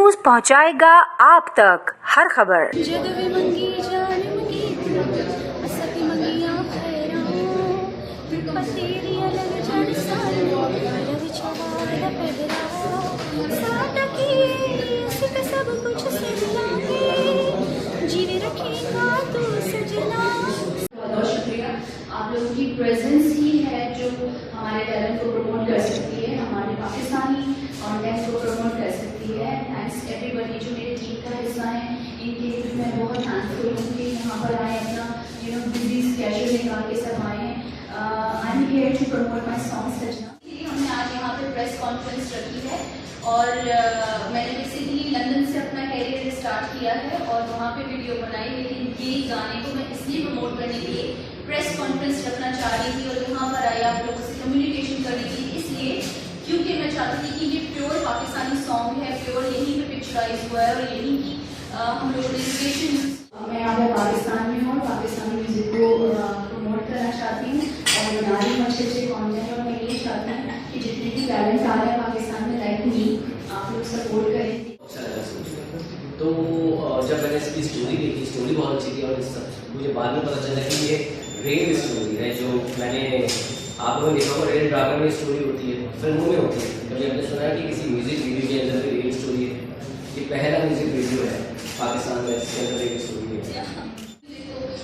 News पहुंचाएगा आप तक हर खबर। बहुत शुक्रिया। आप लोगों की प्रेजेंस ही है जो हमारे टैलेंट को प्रमोट कर सकती है, हमारे पाकिस्तानी कॉन्टेंट को प्रमोट कर सकती है। थैंक्स एवरीबॉडी जो मेरे टीम का हिस्सा है, इनके लिए भी मैं बहुत थैंकफुल हूँ कि यहाँ पर आए, अपना बिजी स्केड्यूल निकाल के सब आए हैं। I am here to promote my song Sajna. हमने आज यहाँ पे प्रेस कॉन्फ्रेंस रखी है और मैंने बेसिकली लंदन से अपना कैरियर स्टार्ट किया है और वहाँ पे वीडियो बनाई, लेकिन ये गाने को मैं इसलिए प्रमोट करने के लिए प्रेस कॉन्फ्रेंस रखना चाह रही थी और यहाँ पर आई आप लोगों से कम्युनिकेशन करनी थी, इसलिए क्योंकि मैं चाहती थी कि ये प्योर पाकिस्तानी सॉन्ग है, प्योर यहीं पे पिक्चराइज हुआ है और यहीं की हम लोगों ने एजुकेशन। मैं यहाँ पे पाकिस्तान में हूँ और पाकिस्तानी म्यूजिक को प्रमोट करना चाहती हूँ और बना रही हूँ अच्छे कॉन्टेंट। और मैं ये चाहती हूँ कि जितने भी टैलेंट आ रहे हैं पाकिस्तान में लाइक मी, आप लोग सपोर्ट करें। तो जब मैंने इसकी स्टोरी देखी, स्टोरी बहुत अच्छी थी और मुझे बाद में पता चला कि ये रियल स्टोरी है। जो मैंने आप लोगों ने देखा होगा रियल ड्रामा में स्टोरी होती है, फिल्मों में होती है, कभी आपने सुना है कि किसी म्यूजिक वीडियो के अंदर रियल स्टोरी है? ये पहला म्यूजिक वीडियो है पाकिस्तान में जिसके अंदर रियल स्टोरी है।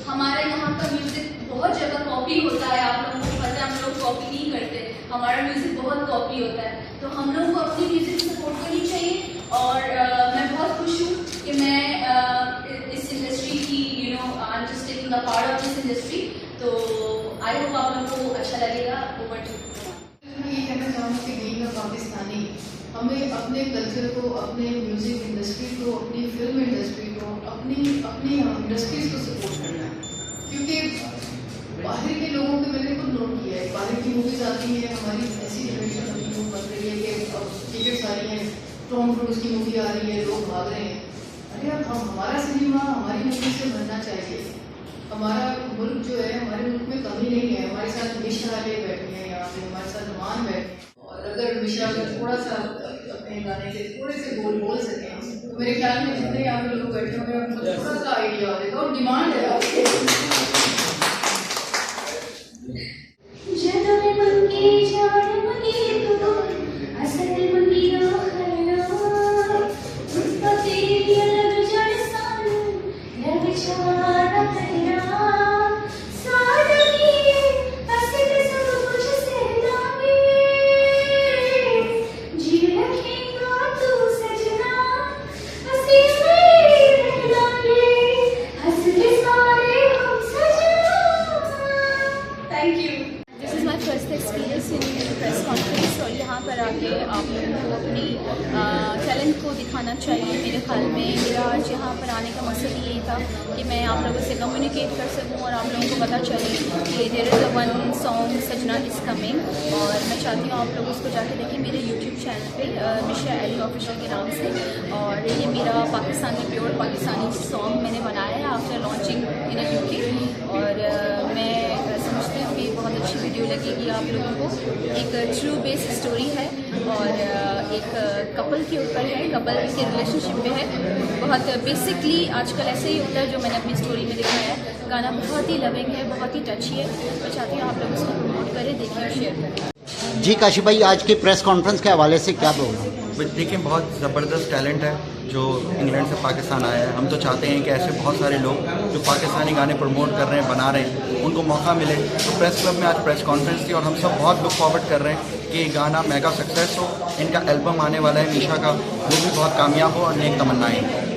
हमारे यहाँ का म्यूजिक बहुत जगह कॉपी होता है, आप लोगों को पता है, हम लोग कॉपी नहीं करते, हमारा म्यूजिक बहुत कॉपी होता है, तो हम लोगों को अपनी म्यूजिक सपोर्ट करनी चाहिए। और मैं बहुत खुश हूँ कि मैं इस इंडस्ट्री की I am just taking a part of this industry, तो आई होप आप लोगों को अच्छा लगेगा। Over to. मैं ये कहना चाहूँगी कि बीइंग अ पाकिस्तानी, हमें अपने कल्चर को, अपने म्यूजिक इंडस्ट्री को, अपनी फिल्म इंडस्ट्री को, अपनी इंडस्ट्रीज को सपोर्ट करना है, क्योंकि बाहर के लोगों के मैंने खुद नोट किया है, बाहर की मूवीज आती है, हमारी ऐसी जनरेशन अभी बन रही है कि अब टिकट्स आ रही हैं, टॉम क्रूज की मूवी आ रही है, लोग भाग रहे हैं। अरे अब हमारा सिनेमा हमारी मूवी से बनना चाहिए। हमारा मुल्क जो है, हमारे मुल्क में कमी नहीं है, हमारे साथ मिशा ले बैठी है यहाँ पे, हमारे साथ मान बैठे हैं, और अगर मिशा अगर थोड़ा सा अपने गाने के थोड़े से बोल सकें तो मेरे ख्याल में जितने यहाँ पे लोग बैठे होंगे उनको थोड़ा सा आइडिया देगा और डिमांड है यहाँ पर आके आप लोगों को अपनी टैलेंट को दिखाना चाहिए। मेरे ख्याल में मेरा आज यहाँ पर आने का मकसद यही था कि मैं आप लोगों से कम्युनिकेट कर सकूँ और आप लोगों को पता चले कि there is a one song Sajna is coming. और मैं चाहती हूँ आप लोग उसको जाके देखें मेरे यूट्यूब चैनल पे मिशा अली ऑफिशियल के नाम से। और ये मेरा पाकिस्तानी प्योर पाकिस्तानी सॉन्ग मैंने बनाया है आफ्टर लॉन्चिंग इन UK। और मैं समझती हूँ कि बहुत अच्छी वीडियो लगेगी आप लोगों को। एक ट्रू बेस्ड स्टोरी है और एक कपल के ऊपर है, कपल के रिलेशनशिप में है। बहुत बेसिकली आजकल ऐसे ही होता है जो मैंने अपनी स्टोरी में दिखाया है। गाना बहुत ही लविंग है, बहुत ही टची है। मैं चाहती हूँ आप लोग उसको प्रमोट करें, देखिए और शेयर करें। जी काशिफ भाई, आज की प्रेस कॉन्फ्रेंस के हवाले से क्या बोलना? देखिए, बहुत ज़बरदस्त टैलेंट है जो इंग्लैंड से पाकिस्तान आया है। हम तो चाहते हैं कि ऐसे बहुत सारे लोग जो पाकिस्तानी गाने प्रमोट कर रहे हैं, बना रहे हैं, उनको मौका मिले। तो प्रेस क्लब में आज प्रेस कॉन्फ्रेंस थी और हम सब बहुत लुक फॉरवर्ड कर रहे हैं कि ये गाना मेगा सक्सेस हो। इनका एल्बम आने वाला है मिशा का, वो भी बहुत कामयाब हो और नेक तमन्नाएं।